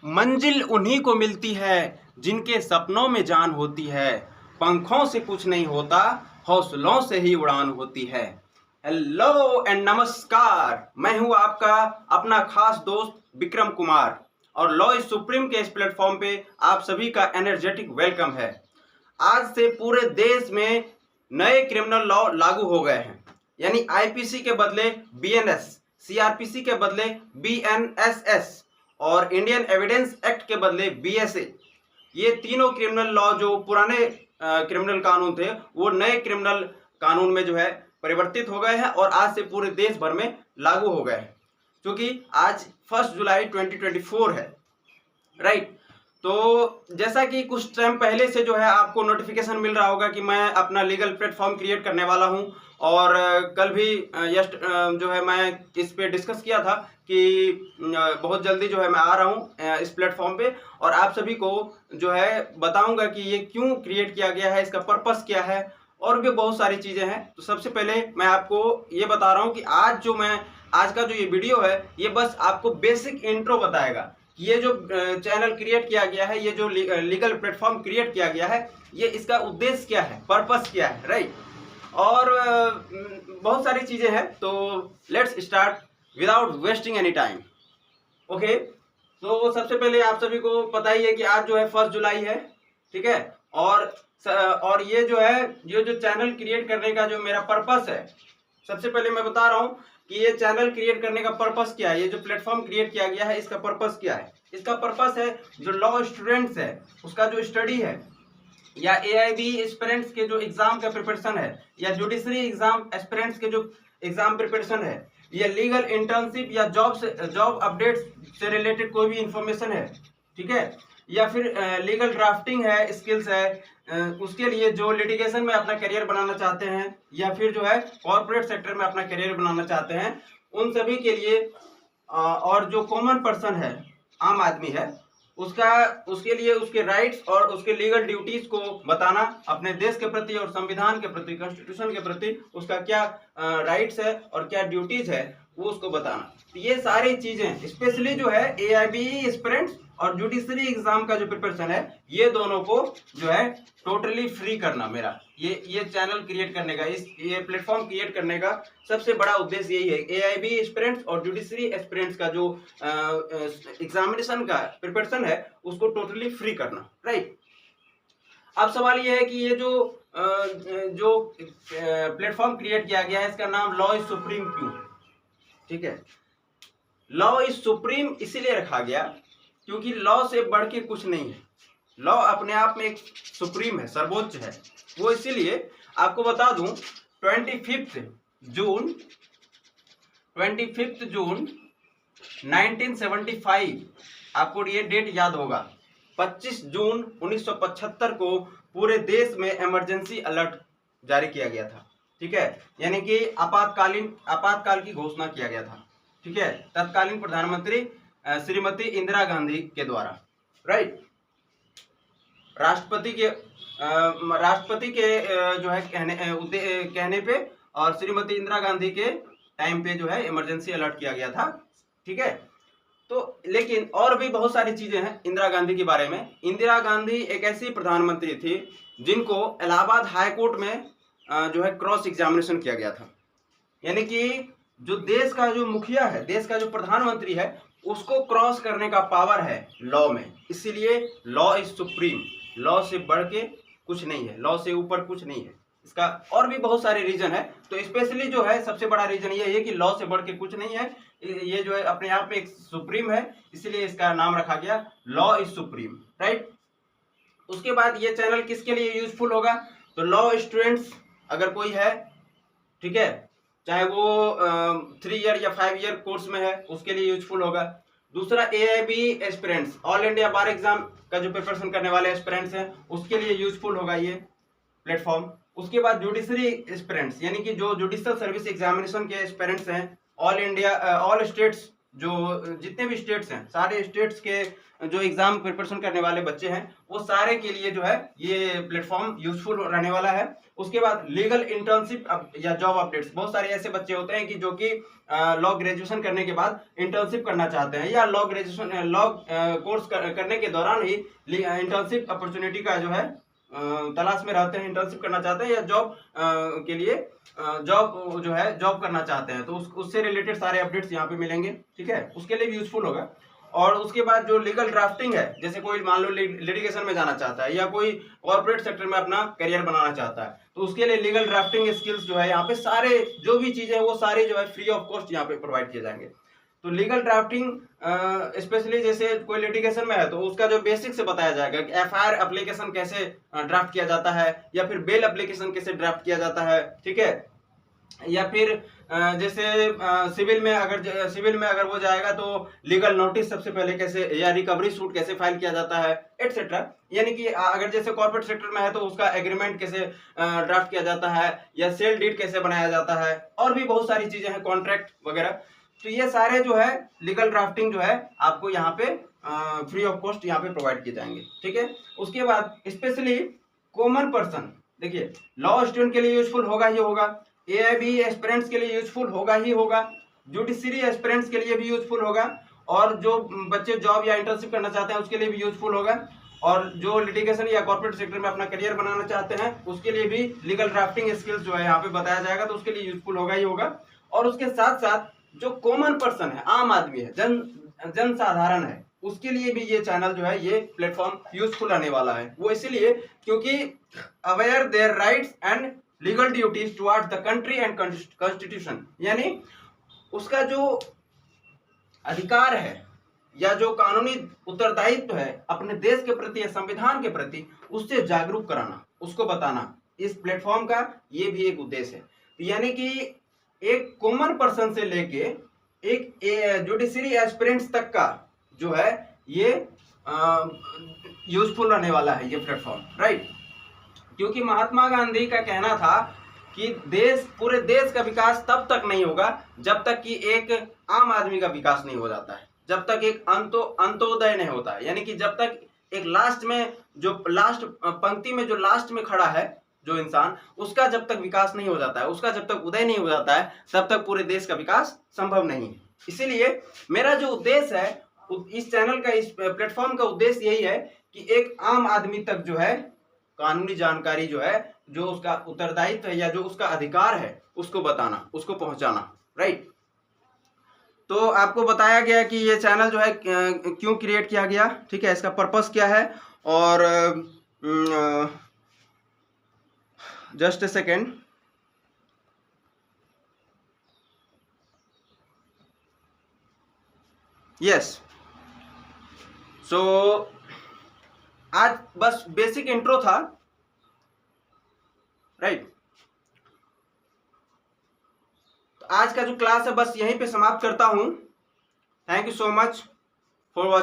मंजिल उन्हीं को मिलती है जिनके सपनों में जान होती है। पंखों से कुछ नहीं होता, हौसलों से ही उड़ान होती है। हेलो एंड नमस्कार, मैं हूं आपका अपना खास दोस्त विक्रम कुमार और लॉ इज सुप्रीम के इस प्लेटफॉर्म पे आप सभी का एनर्जेटिक वेलकम है। आज से पूरे देश में नए क्रिमिनल लॉ लागू हो गए हैं, यानी आईपीसी के बदले बीएनएस, सीआरपीसी के बदले बीएनएसएस और इंडियन एविडेंस एक्ट के बदले बीएसए। ये तीनों क्रिमिनल लॉ जो पुराने क्रिमिनल कानून थे वो नए क्रिमिनल कानून में जो है परिवर्तित हो गए हैं और आज से पूरे देश भर में लागू हो गए हैं, क्योंकि आज 1 जुलाई 2024 है, राइट। तो जैसा कि कुछ टाइम पहले से जो है आपको नोटिफिकेशन मिल रहा होगा कि मैं अपना लीगल प्लेटफॉर्म क्रिएट करने वाला हूं और कल भी जो है मैं इस पे डिस्कस किया था कि बहुत जल्दी जो है मैं आ रहा हूं इस प्लेटफॉर्म पे और आप सभी को जो है बताऊंगा कि ये क्यों क्रिएट किया गया है, इसका पर्पस क्या है और भी बहुत सारी चीज़ें हैं। तो सबसे पहले मैं आपको ये बता रहा हूँ कि आज का जो ये वीडियो है ये बस आपको बेसिक इंट्रो बताएगा। ये जो चैनल क्रिएट किया गया है, ये जो लीगल प्लेटफॉर्म क्रिएट किया गया है, ये इसका उद्देश्य क्या है, पर्पस क्या है, राइट। और बहुत सारी चीज़ें हैं। तो let's start without wasting any time. Okay, तो सबसे पहले आप सभी को पता ही है कि आज जो है 1 जुलाई है, ठीक है। और ये जो है ये जो चैनल क्रिएट करने का जो मेरा पर्पस है, सबसे पहले मैं बता रहा हूँ कि ये चैनल क्रिएट करने का पर्पस क्या है, ये जो प्लेटफॉर्म क्रिएट किया गया है इसका पर्पस क्या है। इसका पर्पस है जो लॉ स्टूडेंट्स है उसका जो स्टडी है, या एआईबी एस्पिरेंट्स के जो एग्जाम का प्रिपरेशन है, या जुडिशरी एग्जाम एस्पिरेंट्स के जो एग्जाम प्रिपरेशन है, या लीगल इंटर्नशिप या जॉब अपडेट्स से रिलेटेड कोई भी इंफॉर्मेशन है, ठीक है, या फिर लीगल ड्राफ्टिंग है, स्किल्स है, उसके लिए जो लिटिगेशन में अपना करियर बनाना चाहते हैं या फिर जो है कॉर्पोरेट सेक्टर में अपना करियर बनाना चाहते हैं, उन सभी के लिए और जो कॉमन पर्सन है, आम आदमी है, उसके लिए उसके राइट्स और उसके लीगल ड्यूटीज को बताना, अपने देश के प्रति और संविधान के प्रति, कॉन्स्टिट्यूशन के प्रति उसका क्या राइट्स है और क्या ड्यूटीज है वो उसको बताना। तो ये सारी चीजें स्पेशली जो है एआईबी एस्पिरेंट्स और जुडिशरी एग्जाम का जो प्रिपरेशन है, ये दोनों को जो है टोटली फ्री करना। मेरा ये चैनल क्रिएट करने का, ये प्लेटफॉर्म क्रिएट करने का सबसे बड़ा उद्देश्य यही है। एआईबी एस्पिरेंट्स और जुडिशरी एस्पिरेंट्स का जो एग्जामिनेशन का प्रिपरेशन है उसको टोटली फ्री करना, राइट। अब सवाल ये है कि ये जो प्लेटफॉर्म क्रिएट किया गया है इसका नाम लॉ इज सुप्रीम क्यों, ठीक है। लॉ इज सुप्रीम इसीलिए रखा गया क्योंकि लॉ से बढ़ के कुछ नहीं है। लॉ अपने आप में एक सुप्रीम है, सर्वोच्च है। वो इसीलिए आपको बता दूं 25 जून 1975, आपको ये डेट याद होगा। 25 जून 1975 को पूरे देश में इमरजेंसी अलर्ट जारी किया गया था, ठीक है, यानी कि आपातकाल की घोषणा किया गया था, ठीक है, तत्कालीन प्रधानमंत्री श्रीमती इंदिरा गांधी के द्वारा, राइट। राष्ट्रपति के जो है कहने पे और श्रीमती इंदिरा गांधी के टाइम पे जो है इमरजेंसी अलर्ट किया गया था, ठीक है। तो लेकिन और भी बहुत सारी चीजें हैं इंदिरा गांधी के बारे में। इंदिरा गांधी एक ऐसी प्रधानमंत्री थी जिनको इलाहाबाद हाई कोर्ट में जो है क्रॉस एग्जामिनेशन किया गया था, यानी कि जो देश का जो मुखिया है, देश का जो प्रधानमंत्री है, उसको क्रॉस करने का पावर है लॉ में। इसीलिए लॉ इज सुप्रीम, लॉ से बढ़ के कुछ नहीं है, लॉ से ऊपर कुछ नहीं है। इसका और भी बहुत सारे रीजन है, तो स्पेशली जो है सबसे बड़ा रीजन ये है कि लॉ से बढ़ के कुछ नहीं है। ये जो है अपने आप में एक सुप्रीम है, इसलिए इसका नाम रखा गया लॉ इज सुप्रीम, राइट। उसके बाद ये चैनल किसके लिए यूजफुल होगा, तो लॉ स्टूडेंट्स अगर कोई है, ठीक है, चाहे वो 3 ईयर या 5 ईयर कोर्स में है, उसके लिए यूजफुल होगा। दूसरा एआईबी एस्पिरेंट्स, ऑल इंडिया बार एग्जाम का जो प्रिपरेशन करने वाले एस्पिरेंट्स हैं उसके लिए यूजफुल होगा ये प्लेटफॉर्म। उसके बाद जुडिशरी एस्पिरेंट्स, यानी कि जो जुडिशल सर्विस एग्जामिनेशन के एस्पिरेंट्स हैं, ऑल स्टेट्स जो जितने भी स्टेट्स हैं, सारे स्टेट्स के जो एग्जाम प्रिपरेशन करने वाले बच्चे हैं वो सारे के लिए जो है ये प्लेटफॉर्म यूजफुल रहने वाला है। उसके बाद लीगल इंटर्नशिप या जॉब अपडेट्स, बहुत सारे ऐसे बच्चे होते हैं कि जो कि लॉ ग्रेजुएशन करने के बाद इंटर्नशिप करना चाहते हैं या लॉ ग्रेजुएशन लॉ कोर्स करने के दौरान ही इंटर्नशिप अपॉर्चुनिटी का जो है तलाश में रहते हैं, इंटर्नशिप करना चाहते हैं या जॉब के लिए जॉब जो है जॉब करना चाहते हैं, तो उससे रिलेटेड सारे अपडेट्स यहाँ पे मिलेंगे। ठीक है, उसके लिए भी यूजफुल होगा। और उसके बाद जो लीगल ड्राफ्टिंग है, जैसे कोई मान लो लिटिगेशन में जाना चाहता है या कोई कॉर्पोरेट सेक्टर में अपना करियर बनाना चाहता है, तो उसके लिए लीगल ड्राफ्टिंग स्किल्स जो है यहाँ पे सारे जो भी चीजें वो सारे जो है फ्री ऑफ कॉस्ट यहाँ पे प्रोवाइड किए जाएंगे। तो लीगल ड्राफ्टिंग स्पेशली जैसे कोई लिटिगेशन में है तो उसका जो बेसिक से बताया जाएगा कि एफआईआर एप्लीकेशन कैसे ड्राफ्ट किया जाता है या फिर बेल एप्लीकेशन कैसे ड्राफ्ट किया जाता है। ठीक है, या फिर जैसे सिविल में अगर वो जाएगा तो लीगल नोटिस सबसे पहले कैसे या रिकवरी सूट कैसे फाइल किया जाता है एटसेट्रा। यानी कि अगर जैसे कॉर्पोरेट सेक्टर में है तो उसका एग्रीमेंट कैसे ड्राफ्ट किया जाता है या सेल डीड कैसे बनाया जाता है, और भी बहुत सारी चीजें हैं, कॉन्ट्रैक्ट वगैरह। तो ये सारे जो है लीगल ड्राफ्टिंग जो है आपको यहाँ पे फ्री ऑफ कॉस्ट यहाँ पे प्रोवाइड किए जाएंगे। ठीक है, उसके बाद स्पेशली कॉमन पर्सन, देखिए लॉ स्टूडेंट के लिए यूजफुल होगा ही होगा, AIB एस्पिरेंट्स के लिए यूजफुल होगा ही होगा, जुडिशरी एस्पिरेंट्स के लिए भी यूजफुल होगा, और जो बच्चे जॉब या इंटर्नशिप करना चाहते हैं उसके लिए भी यूजफुल होगा, और जो लिटिगेशन या कॉर्पोरेट सेक्टर में अपना करियर बनाना चाहते हैं उसके लिए भी लीगल ड्राफ्टिंग स्किल्स जो है यहाँ पे बताया जाएगा, तो उसके लिए यूजफुल होगा ही होगा। और उसके साथ साथ जो कॉमन पर्सन है, आम आदमी है, जन साधारण है, उसके लिए भी ये चैनल जो है ये प्लेटफॉर्म यूजफुल रहने वाला है। वो इसलिए क्योंकि aware their rights and legal duties towards the country and constitution, यानी उसका जो अधिकार है या जो कानूनी उत्तरदायित्व है अपने देश के प्रति या संविधान के प्रति, उससे जागरूक कराना, उसको बताना, इस प्लेटफॉर्म का ये भी एक उद्देश्य है। यानी कि एक कॉमन पर्सन से लेके एक जुडिशरी एस्पिरेंट्स तक का जो है ये यूजफुल रहने वाला है ये प्लेटफॉर्म, राइट। क्योंकि महात्मा गांधी का कहना था कि पूरे देश का विकास तब तक नहीं होगा जब तक कि एक आम आदमी का विकास नहीं हो जाता है, जब तक एक अंत्योदय नहीं होता है। यानी कि जब तक एक लास्ट पंक्ति में जो लास्ट में खड़ा है जो इंसान, उसका जब तक विकास नहीं हो जाता है, उसका जब तक उदय नहीं हो जाता है, तब तक पूरे देश का विकास संभव नहीं है। इसीलिए मेरा जो उद्देश्य है इस चैनल का, इस प्लेटफॉर्म का उद्देश्य यही है कि एक आम आदमी तक जो है कानूनी जानकारी जो है, जो उसका उत्तरदायित्व है या जो उसका अधिकार है, उसको बताना, उसको पहुंचाना, राइट। तो आपको बताया गया कि ये चैनल जो है क्यों क्रिएट किया गया, ठीक है, इसका पर्पस क्या है। और जस्ट ए सेकेंड, यस, सो आज बस बेसिक इंट्रो था, राइट। तो आज का जो क्लास है बस यहीं पे समाप्त करता हूं। Thank you so much for watching.